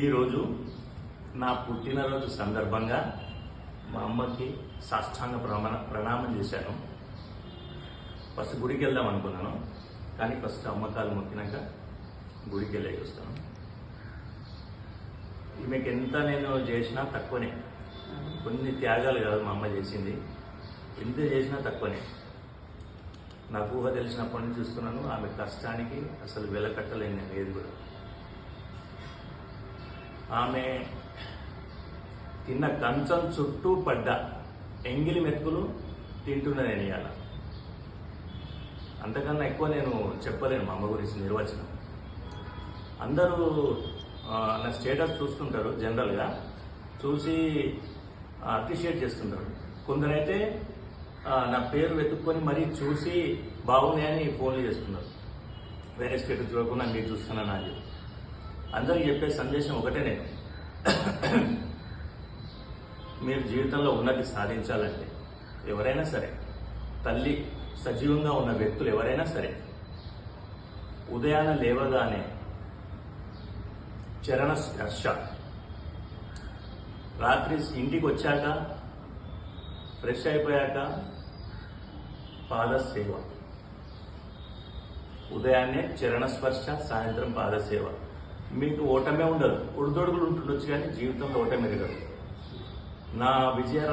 ఈరోజు నా పుట్టినరోజు సందర్భంగా మా అమ్మకి సాష్టాంగ ప్రణామం చేశాను. ఫస్ట్ గుడికి వెళ్దాం అనుకున్నాను, కానీ ఫస్ట్ అమ్మకాలు మొక్కినాక గుడికి వెళ్ళేకి వస్తాను. ఈమెకి ఎంత నేను చేసినా తక్కువనే. కొన్ని త్యాగాలు కాదు మా అమ్మ చేసింది, ఎంత చేసినా తక్కువనే. నాకు ఊహ తెలిసినప్పటి నుంచి చూస్తున్నాను, ఆమె కష్టానికి అసలు వెలకట్టలేని నేను ఏది కూడా. ఆమె తిన్న కంచం చుట్టూ పడ్డ ఎంగిలి మెతుకులు తింటున్నా నేను ఇవాళ. అంతకన్నా ఎక్కువ నేను చెప్పలేను మా అమ్మ గురించి నిర్వచనం. అందరూ నా స్టేటస్ చూస్తుంటారు, జనరల్గా చూసి అప్రిషియేట్ చేస్తుంటారు. కొందరైతే నా పేరు వెతుక్కొని మరీ చూసి బాగున్నాయని ఫోన్లు చేస్తున్నారు. వేరే స్టేటస్ చూడకుండా మీరు చూస్తున్నాను అని అందరికి చెప్పే సందేశం ఒకటే, నేను మీరు జీవితంలో ఉన్నతి సాధించాలంటే ఎవరైనా సరే, తల్లి సజీవంగా ఉన్న వ్యక్తులు ఎవరైనా సరే, ఉదయాన లేవగానే చరణ స్పర్శ, రాత్రి ఇంటికి వచ్చాక ఫ్రెష్ అయిపోయాక పాదసేవ, ఉదయాన్నే చరణ స్పర్శ, సాయంత్రం పాదసేవ. మీకు ఓటమే ఉండదు, ఒడిదొడుగులు ఉంటుండొచ్చు, కానీ జీవితంలో ఓటమి ఎరగదు. నా విజయ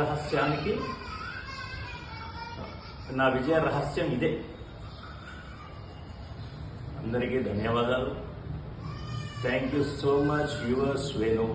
రహస్యం ఇదే. అందరికీ ధన్యవాదాలు. Thank you so much. Yours Venu.